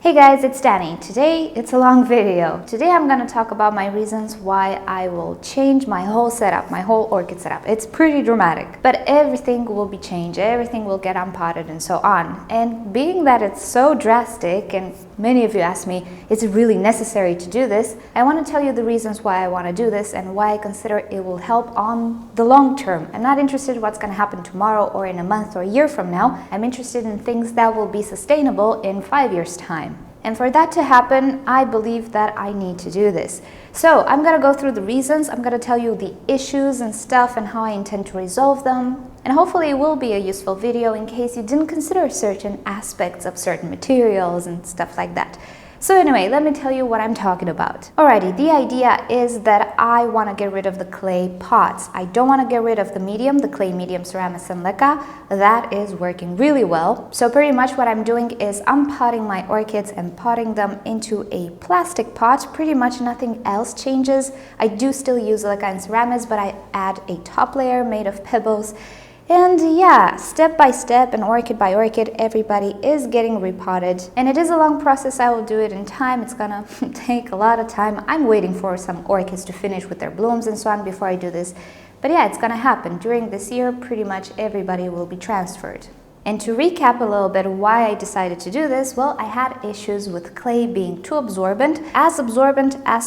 Hey guys, it's Danny. Today it's a long video. Today I'm going to talk about my reasons why I will change my whole setup, my whole orchid setup. It's pretty dramatic, but everything will be changed, everything will get unpotted and so on. And being that it's so drastic, and many of you ask me, is it really necessary to do this? I want to tell you the reasons why I want to do this and why I consider it will help on the long term. I'm not interested in what's going to happen tomorrow or in a month or a year from now. I'm interested in things that will be sustainable in 5 years' time. And for that to happen, I believe that I need to do this. So I'm going to go through the reasons, I'm going to tell you the issues and stuff and how I intend to resolve them. And hopefully it will be a useful video in case you didn't consider certain aspects of certain materials and stuff like that. So anyway, let me tell you what I'm talking about. Alrighty, the idea is that I want to get rid of the clay pots. I don't want to get rid of the medium, the clay medium Ceramis and Leca. That is working really well. So pretty much what I'm doing is I'm potting my orchids and potting them into a plastic pot. Pretty much nothing else changes. I do still use Leca and Ceramis, but I add a top layer made of pebbles. And yeah, step by step and orchid by orchid, everybody is getting repotted. And it is a long process. I will do it in time. It's gonna take a lot of time. I'm waiting for some orchids to finish with their blooms and so on before I do this. But yeah, it's gonna happen. During this year, pretty much everybody will be transferred. And to recap a little bit why I decided to do this, well, I had issues with clay being too absorbent as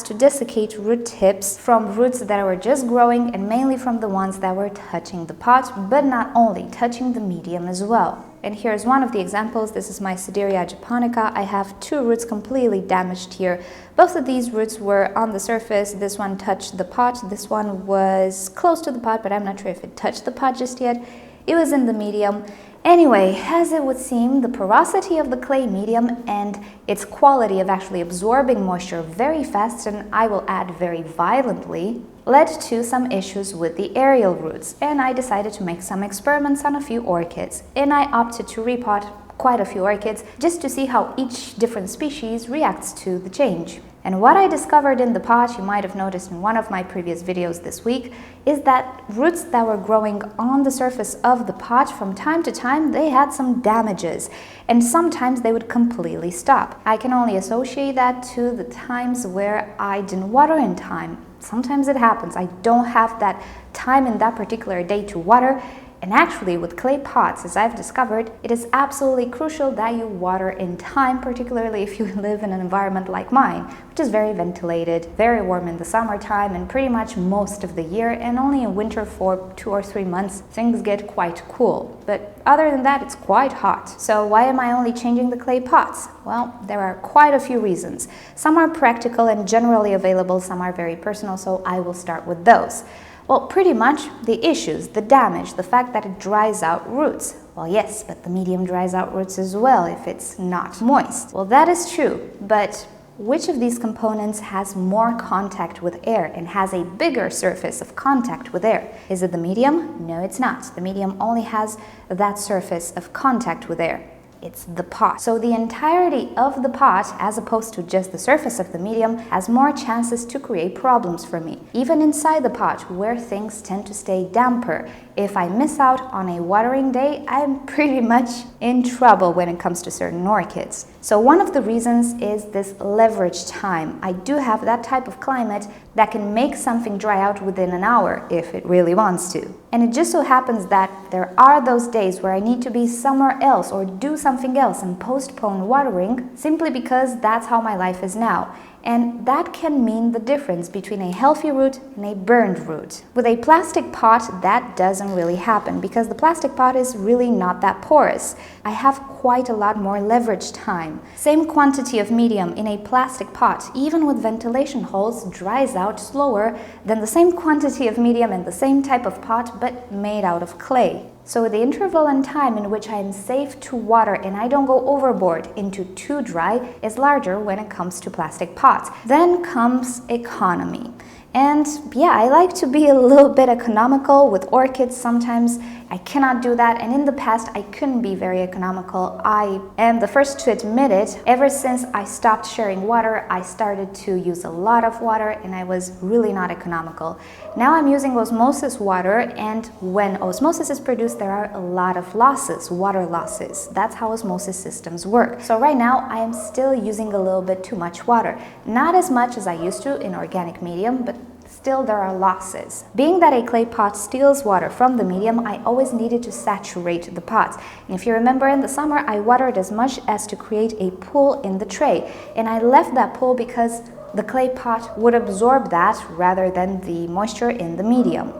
to desiccate root tips from roots that were just growing and mainly from the ones that were touching the pot, but not only, touching the medium as well. And here's one of the examples. This is my Sideria japonica. I have two roots completely damaged here. Both of these roots were on the surface. This one touched the pot. This one was close to the pot, but I'm not sure if it touched the pot just yet. It was in the medium. Anyway, as it would seem, the porosity of the clay medium and its quality of actually absorbing moisture very fast, and I will add very violently, led to some issues with the aerial roots, and I decided to make some experiments on a few orchids. And I opted to repot quite a few orchids just to see how each different species reacts to the change. And what I discovered in the pot, you might have noticed in one of my previous videos this week, is that roots that were growing on the surface of the pot from time to time, they had some damages. And sometimes they would completely stop. I can only associate that to the times where I didn't water in time. Sometimes it happens. I don't have that time in that particular day to water. And actually, with clay pots, as I've discovered, it is absolutely crucial that you water in time, particularly if you live in an environment like mine, which is very ventilated, very warm in the summertime and pretty much most of the year, and only in winter for 2 or 3 months things get quite cool. But other than that, it's quite hot. So why am I only changing the clay pots? Well, there are quite a few reasons. Some are practical and generally available, some are very personal, so I will start with those. Well, pretty much the issues, the damage, the fact that it dries out roots. Well, yes, but the medium dries out roots as well if it's not moist. Well, that is true, but which of these components has more contact with air and has a bigger surface of contact with air? Is it the medium? No, it's not. The medium only has that surface of contact with air. It's the pot. So the entirety of the pot, as opposed to just the surface of the medium, has more chances to create problems for me. Even inside the pot, where things tend to stay damper. If I miss out on a watering day, I'm pretty much in trouble when it comes to certain orchids. So one of the reasons is this leverage time. I do have that type of climate that can make something dry out within an hour if it really wants to. And it just so happens that there are those days where I need to be somewhere else or do something else and postpone watering simply because that's how my life is now. And that can mean the difference between a healthy root and a burned root. With a plastic pot, that doesn't really happen because the plastic pot is really not that porous. I have quite a lot more leverage time. Same quantity of medium in a plastic pot, even with ventilation holes, dries out slower than the same quantity of medium in the same type of pot but made out of clay. So the interval and time in which I am safe to water and I don't go overboard into too dry is larger when it comes to plastic pots. Then comes economy. And yeah, I like to be a little bit economical with orchids. Sometimes I cannot do that, and in the past I couldn't be very economical. I am the first to admit it. Ever since I stopped sharing water, I started to use a lot of water and I was really not economical. Now I'm using osmosis water, and when osmosis is produced, there are a lot of losses, water losses. That's how osmosis systems work. So right now I am still using a little bit too much water. Not as much as I used to in organic medium, but still there are losses. Being that a clay pot steals water from the medium, I always needed to saturate the pots. And if you remember, in the summer I watered as much as to create a pool in the tray, and I left that pool because the clay pot would absorb that rather than the moisture in the medium.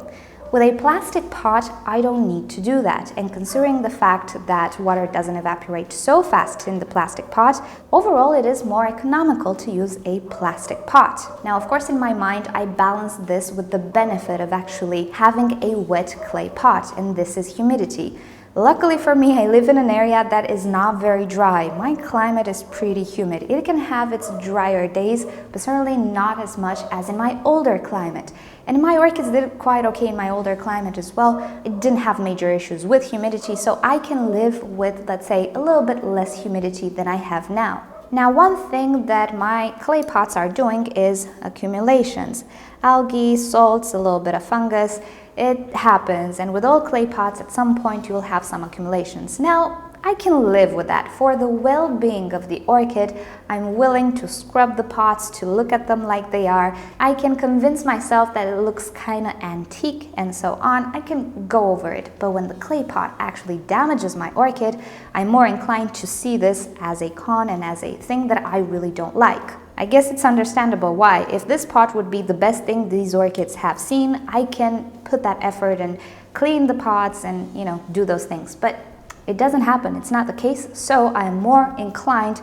With a plastic pot, I don't need to do that, and considering the fact that water doesn't evaporate so fast in the plastic pot, overall it is more economical to use a plastic pot. Now, of course, in my mind, I balance this with the benefit of actually having a wet clay pot, and this is humidity. Luckily for me, I live in an area that is not very dry. My climate is pretty humid. It can have its drier days, but certainly not as much as in my older climate. And my orchids did quite okay in my older climate as well. It didn't have major issues with humidity, so I can live with, let's say, a little bit less humidity than I have now. Now, one thing that my clay pots are doing is accumulations. Algae, salts, a little bit of fungus. It happens, and with all clay pots, at some point you will have some accumulations. Now, I can live with that. For the well-being of the orchid, I'm willing to scrub the pots, to look at them like they are. I can convince myself that it looks kind of antique and so on. I can go over it. But when the clay pot actually damages my orchid, I'm more inclined to see this as a con and as a thing that I really don't like. I guess it's understandable why. If this pot would be the best thing these orchids have seen, I can put that effort and clean the pots and, do those things. But it doesn't happen. It's not the case. So I am more inclined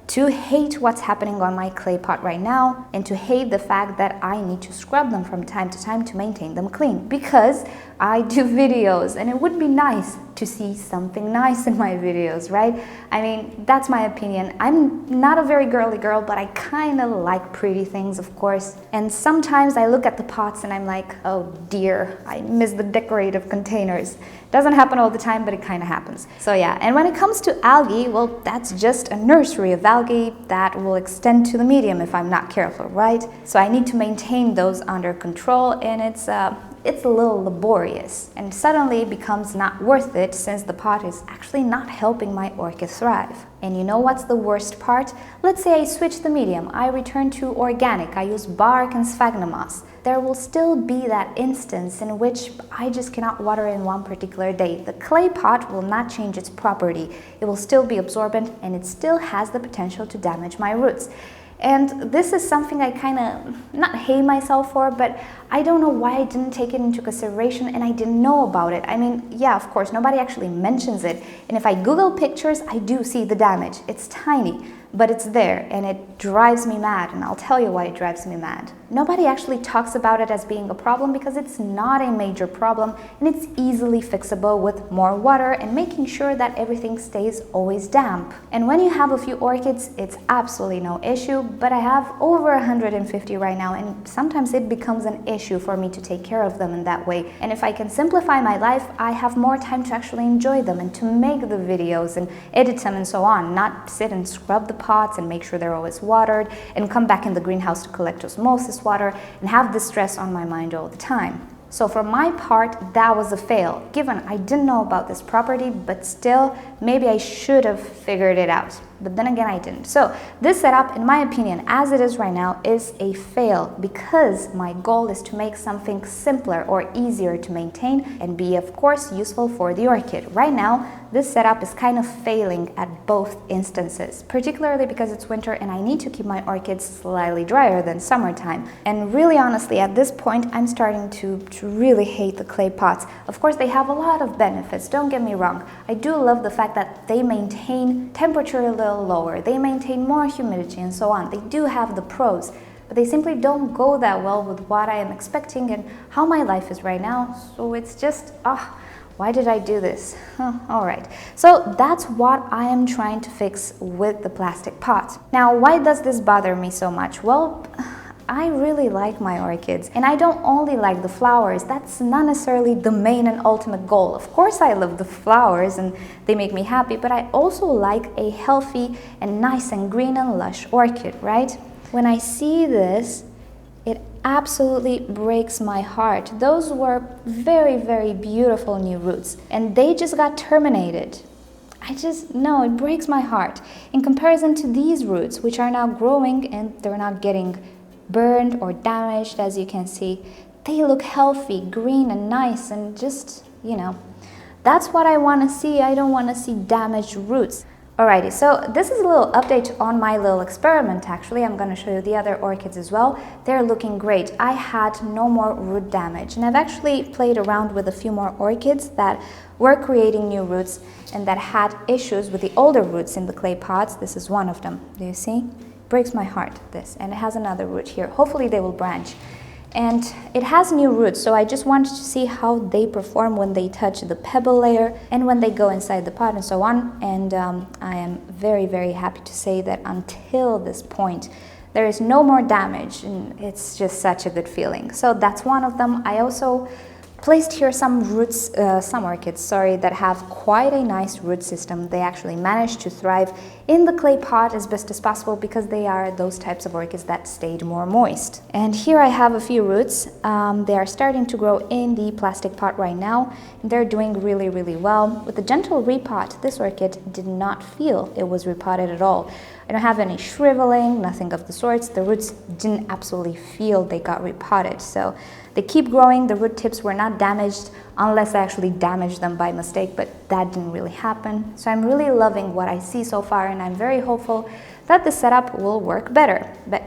to hate what's happening on my clay pot right now, and to hate the fact that I need to scrub them from time to time to maintain them clean, because I do videos and it would be nice to see something nice in my videos, right? I mean, that's my opinion. I'm not a very girly girl, but I kind of like pretty things, of course. And sometimes I look at the pots and I'm like, oh dear, I miss the decorative containers. Doesn't happen all the time, but it kind of happens. So yeah, and when it comes to algae, well, that's just a nursery of algae that will extend to the medium if I'm not careful, right? So I need to maintain those under control, and it's a little laborious, and suddenly it becomes not worth it since the pot is actually not helping my orchid thrive. And you know what's the worst part? Let's say I switch the medium, I return to organic, I use bark and sphagnum moss. There will still be that instance in which I just cannot water in one particular day. The clay pot will not change its property. It will still be absorbent, and it still has the potential to damage my roots. And this is something I kind of not hate myself for, but I don't know why I didn't take it into consideration and I didn't know about it. I mean, yeah, of course, nobody actually mentions it. And if I Google pictures, I do see the damage. It's tiny, but it's there, and it drives me mad, and I'll tell you why it drives me mad. Nobody actually talks about it as being a problem because it's not a major problem, and it's easily fixable with more water and making sure that everything stays always damp. And when you have a few orchids, it's absolutely no issue, but I have over 150 right now, and sometimes it becomes an issue for me to take care of them in that way. And if I can simplify my life, I have more time to actually enjoy them and to make the videos and edit them and so on, not sit and scrub the pots and make sure they're always watered and come back in the greenhouse to collect osmosis water and have this stress on my mind all the time. So for my part, that was a fail, given I didn't know about this property, but still, maybe I should have figured it out. But then again, I didn't. So this setup, in my opinion, as it is right now, is a fail because my goal is to make something simpler or easier to maintain and be, of course, useful for the orchid. Right now, this setup is kind of failing at both instances, particularly because it's winter and I need to keep my orchids slightly drier than summertime. And really honestly, at this point, I'm starting to really hate the clay pots. Of course, they have a lot of benefits, don't get me wrong. I do love the fact that they maintain temperature a little lower, they maintain more humidity and so on. They do have the pros, but they simply don't go that well with what I am expecting and how my life is right now. So it's just, why did I do this? All right, so that's what I am trying to fix with the plastic pot. Now, why does this bother me so much? Well, I really like my orchids, and I don't only like the flowers. That's not necessarily the main and ultimate goal. Of course, I love the flowers and they make me happy, but I also like a healthy and nice and green and lush orchid, right? When I see this, it absolutely breaks my heart. Those were very, very beautiful new roots, and they just got terminated. No, it breaks my heart. In comparison to these roots, which are now growing and they're not getting burned or damaged, as you can see, they look healthy, green and nice, and just, that's what I want to see. I don't want to see damaged roots. Alrighty, so this is a little update on my little experiment. Actually, I'm going to show you the other orchids as well. They're looking great. I had no more root damage, and I've actually played around with a few more orchids that were creating new roots and that had issues with the older roots in the clay pots. This is one of them. Do you see? Breaks my heart, this. And it has another root here. Hopefully they will branch. And it has new roots, so I just wanted to see how they perform when they touch the pebble layer and when they go inside the pot and so on. And I am very, very happy to say that until this point, there is no more damage, and it's just such a good feeling. So that's one of them. I also placed here some orchids, that have quite a nice root system. They actually managed to thrive in the clay pot as best as possible because they are those types of orchids that stayed more moist. And here I have a few roots. They are starting to grow in the plastic pot right now. They're doing really, really well. With the gentle repot, this orchid did not feel it was repotted at all. I don't have any shriveling, nothing of the sorts. The roots didn't absolutely feel they got repotted. So they keep growing. The root tips were not damaged unless I actually damaged them by mistake, but that didn't really happen. So I'm really loving what I see so far, and I'm very hopeful that the setup will work better. But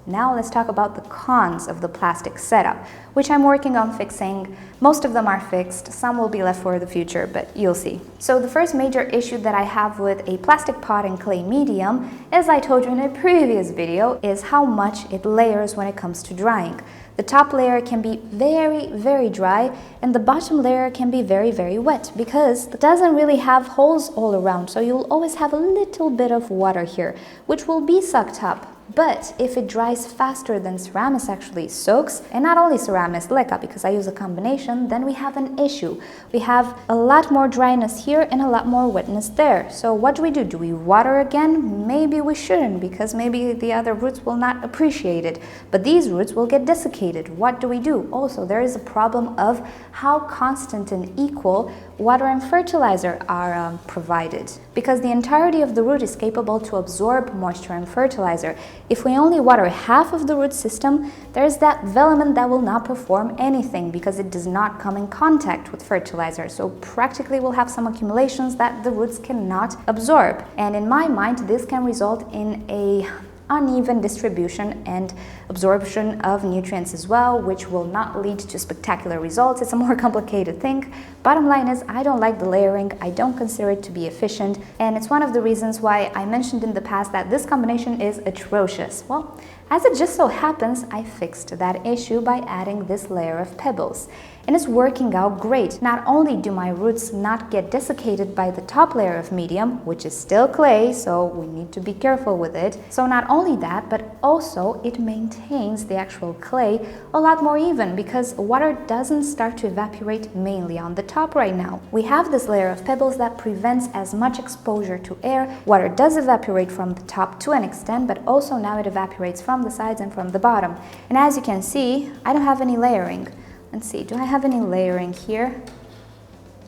now let's talk about the cons of the plastic setup, which I'm working on fixing. Most of them are fixed, some will be left for the future, but you'll see. So the first major issue that I have with a plastic pot and clay medium, as I told you in a previous video, is how much it layers when it comes to drying. The top layer can be very, very dry, and the bottom layer can be very, very wet because it doesn't really have holes all around, so you'll always have a little bit of water here, which will be sucked up. But if it dries faster than Ceramis actually soaks, and not only Ceramis, Leca, because I use a combination, then we have an issue. We have a lot more dryness here and a lot more wetness there. So what do? Do we water again? Maybe we shouldn't, because maybe the other roots will not appreciate it. But these roots will get desiccated. What do? Also, there is a problem of how constant and equal water and fertilizer are provided, because the entirety of the root is capable to absorb moisture and fertilizer. If we only water half of the root system, there's that velamen that will not perform anything because it does not come in contact with fertilizer. So practically we'll have some accumulations that the roots cannot absorb. And in my mind, this can result in a uneven distribution and absorption of nutrients as well, which will not lead to spectacular results. It's a more complicated thing. Bottom line is, I don't like the layering. I don't consider it to be efficient, and it's one of the reasons why I mentioned in the past that this combination is atrocious. Well, as it just so happens, I fixed that issue by adding this layer of pebbles, and it's working out great. Not only do my roots not get desiccated by the top layer of medium, which is still clay, so we need to be careful with it. So not only that, but also it maintains the actual clay a lot more even, because water doesn't start to evaporate mainly on the top right now. We have this layer of pebbles that prevents as much exposure to air. Water does evaporate from the top to an extent, but also now it evaporates from the sides and from the bottom. And as you can see, I don't have any layering. Let's see, do I have any layering here?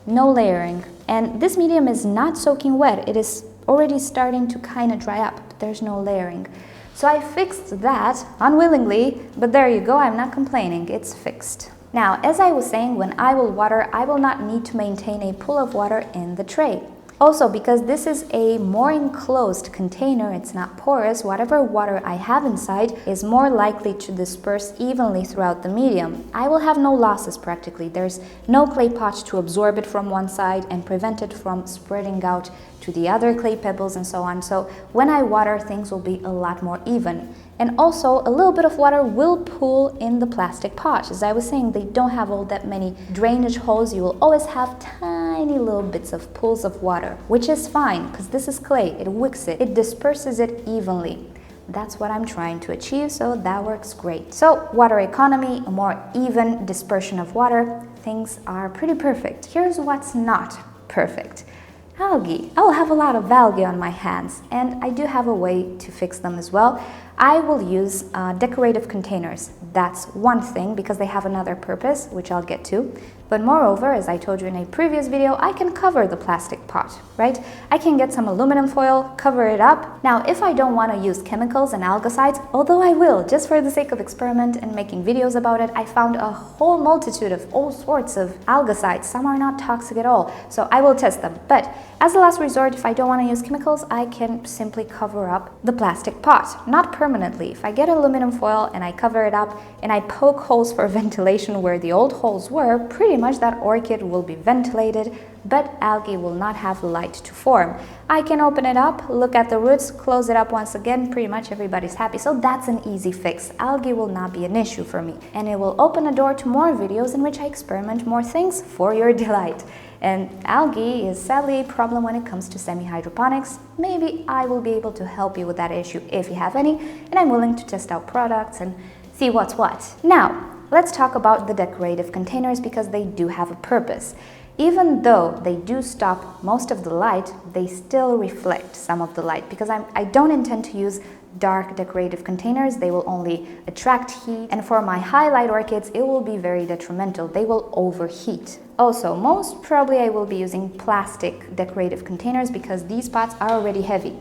No layering. And this medium is not soaking wet. It is already starting to kind of dry up, but there's no layering. So I fixed that unwillingly, but there you go, I'm not complaining, it's fixed. Now, as I was saying, when I will water, I will not need to maintain a pool of water in the tray. Also, because this is a more enclosed container, it's not porous, whatever water I have inside is more likely to disperse evenly throughout the medium. I will have no losses practically. There's no clay pot to absorb it from one side and prevent it from spreading out to the other clay pebbles and so on. So when I water, things will be a lot more even. And also, a little bit of water will pool in the plastic pot. As I was saying, they don't have all that many drainage holes. You will always have tiny little bits of pools of water, which is fine because this is clay. It wicks it. It disperses it evenly. That's what I'm trying to achieve, so that works great. So water economy, a more even dispersion of water, things are pretty perfect. Here's what's not perfect. Algae. I will have a lot of algae on my hands, and I do have a way to fix them as well. I will use decorative containers. That's one thing because they have another purpose, which I'll get to. But moreover, as I told you in a previous video, I can cover the plastic pot, right? I can get some aluminum foil, cover it up. Now, if I don't want to use chemicals and algicides, although I will, just for the sake of experiment and making videos about it, I found a whole multitude of all sorts of algicides. Some are not toxic at all, so I will test them. But as a last resort, if I don't want to use chemicals, I can simply cover up the plastic pot, not permanently. If I get aluminum foil and I cover it up and I poke holes for ventilation where the old holes were, pretty much that orchid will be ventilated, but algae will not have light to form. I can open it up, look at the roots, close it up once again, pretty much everybody's happy. So that's an easy fix. Algae will not be an issue for me, and it will open a door to more videos in which I experiment more things for your delight. And algae is sadly a problem when it comes to semi-hydroponics. Maybe I will be able to help you with that issue if you have any, and I'm willing to test out products and see what's what. Now, let's talk about the decorative containers because they do have a purpose. Even though they do stop most of the light, they still reflect some of the light because I don't intend to use dark decorative containers. They will only attract heat, and for my highlight orchids it will be very detrimental. They will overheat. Also, most probably I will be using plastic decorative containers because these pots are already heavy.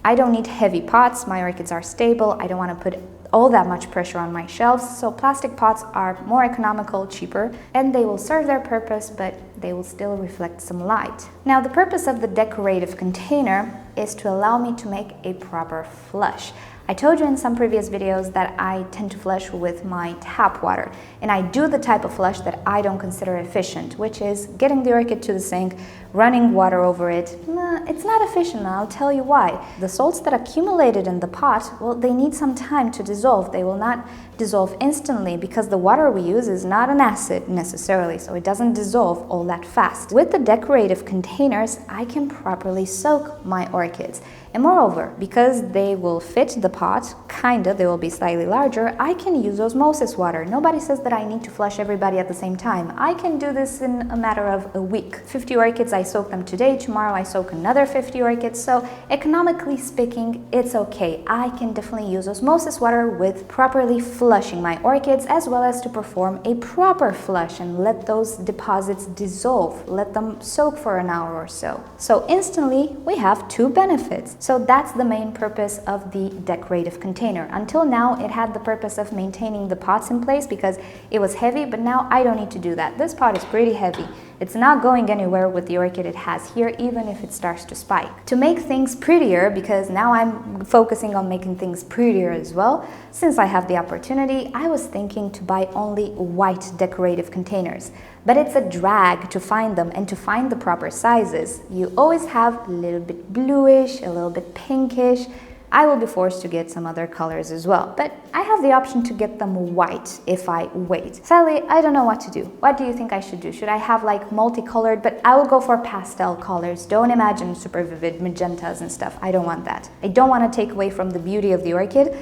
I don't need heavy pots. My orchids are stable. I don't want to put all that much pressure on my shelves, so plastic pots are more economical, cheaper, and they will serve their purpose, but they will still reflect some light. Now, the purpose of the decorative container is to allow me to make a proper flush. I told you in some previous videos that I tend to flush with my tap water, and I do the type of flush that I don't consider efficient, which is getting the orchid to the sink, running water over it. It's not efficient, and I'll tell you why. The salts that accumulated in the pot, well, they need some time to dissolve. They will not dissolve instantly because the water we use is not an acid necessarily, so it doesn't dissolve all that fast. With the decorative containers, I can properly soak my orchids. And moreover, because they will fit the pot, they will be slightly larger, I can use osmosis water. Nobody says that I need to flush everybody at the same time. I can do this in a matter of a week. 50 orchids, I soak them today, tomorrow I soak another 50 orchids, so economically speaking, it's okay. I can definitely use osmosis water with properly flushing my orchids, as well as to perform a proper flush and let those deposits dissolve, let them soak for an hour or so. So instantly, we have two benefits. So that's the main purpose of the decorative container. Until now, it had the purpose of maintaining the pots in place because it was heavy, but now I don't need to do that. This pot is pretty heavy. It's not going anywhere with the orchid it has here, even if it starts to spike. To make things prettier, because now I'm focusing on making things prettier as well, since I have the opportunity, I was thinking to buy only white decorative containers. But it's a drag to find them and to find the proper sizes. You always have a little bit bluish, a little bit pinkish. I will be forced to get some other colors as well, but I have the option to get them white if I wait. Sadly, I don't know what to do. What do you think I should do? Should I have like multicolored? But I will go for pastel colors. Don't imagine super vivid magentas and stuff. I don't want that. I don't want to take away from the beauty of the orchid,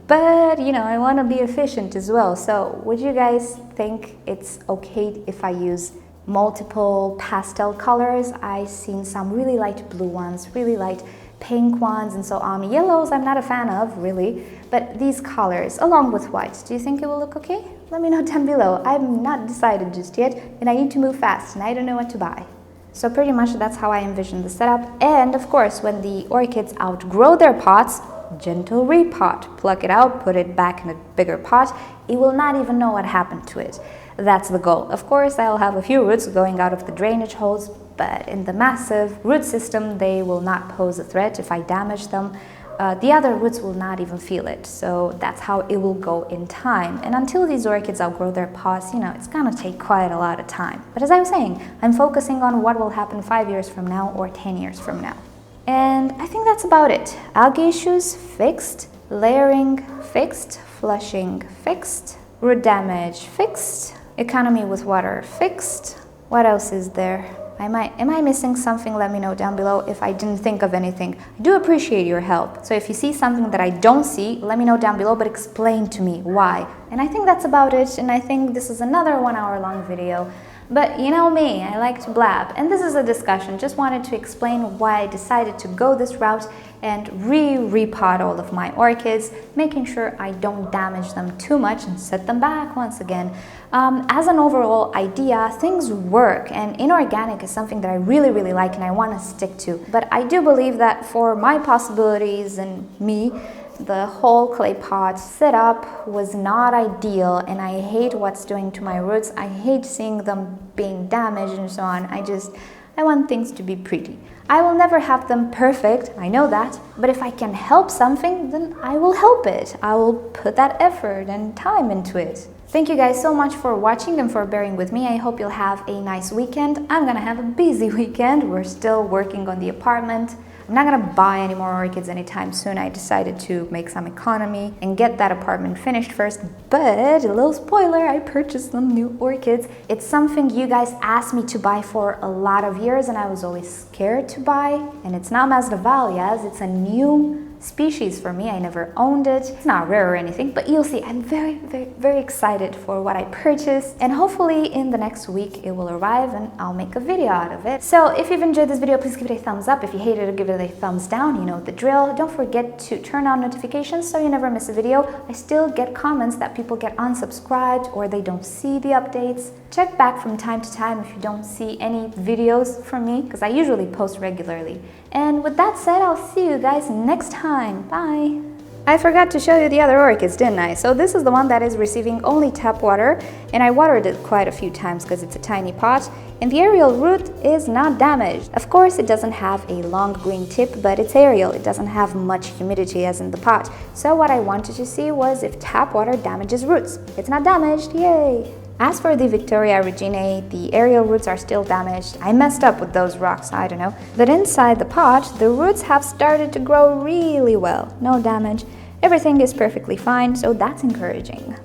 but I want to be efficient as well. So would you guys think it's okay if I use multiple pastel colors? I've seen some really light blue ones, really light pink ones, and so on. Yellows I'm not a fan of, really, but these colors along with whites, do you think it will look okay? Let me know down below. I'm not decided just yet, and I need to move fast, and I don't know what to buy. So pretty much that's how I envision the setup. And of course, when the orchids outgrow their pots, gentle repot. Pluck it out, put it back in a bigger pot. It will not even know what happened to it. That's the goal. Of course, I'll have a few roots going out of the drainage holes, but in the massive root system, they will not pose a threat if I damage them. The other roots will not even feel it, so that's how it will go in time. And until these orchids outgrow their pots, it's gonna take quite a lot of time. But as I was saying, I'm focusing on what will happen 5 years from now or 10 years from now. And I think that's about it. Algae issues fixed, layering fixed, flushing fixed, root damage fixed, economy with water fixed. What else is there? Am I missing something? Let me know down below if I didn't think of anything. I do appreciate your help. So if you see something that I don't see, let me know down below, but explain to me why. And I think that's about it. And I think this is another 1 hour long video. But you know me, I like to blab. And this is a discussion. Just wanted to explain why I decided to go this route and repot all of my orchids, making sure I don't damage them too much and set them back once again. As an overall idea, things work, and inorganic is something that I really like and I want to stick to. But I do believe that for my possibilities and me, the whole clay pot setup was not ideal, and I hate what's doing to my roots. I hate seeing them being damaged and so on. I want things to be pretty. I will never have them perfect, I know that, but if I can help something, then I will help it. I will put that effort and time into it. Thank you guys so much for watching and for bearing with me. I hope you'll have a nice weekend. I'm gonna have a busy weekend. We're still working on the apartment. I'm not gonna buy any more orchids anytime soon. I decided to make some economy and get that apartment finished first, but a little spoiler, I purchased some new orchids. It's something you guys asked me to buy for a lot of years and I was always scared to buy, and it's not Masdevallias, it's a new species for me. I never owned it. It's not rare or anything, but you'll see. I'm very excited for what I purchased, and hopefully in the next week it will arrive and I'll make a video out of it. So if you've enjoyed this video, please give it a thumbs up. If you hated it, give it a thumbs down. You know the drill. Don't forget to turn on notifications so you never miss a video. I still get comments that people get unsubscribed or they don't see the updates. Check back from time to time if you don't see any videos from me, because I usually post regularly. And with that said, I'll see you guys next time. Bye! I forgot to show you the other orchids, didn't I? So this is the one that is receiving only tap water, and I watered it quite a few times because it's a tiny pot, and the aerial root is not damaged. Of course, it doesn't have a long green tip, but it's aerial. It doesn't have much humidity as in the pot. So what I wanted to see was if tap water damages roots. It's not damaged, yay! As for the Victoria Reginae, the aerial roots are still damaged. I messed up with those rocks, I don't know. But inside the pot, the roots have started to grow really well. No damage. Everything is perfectly fine, so that's encouraging.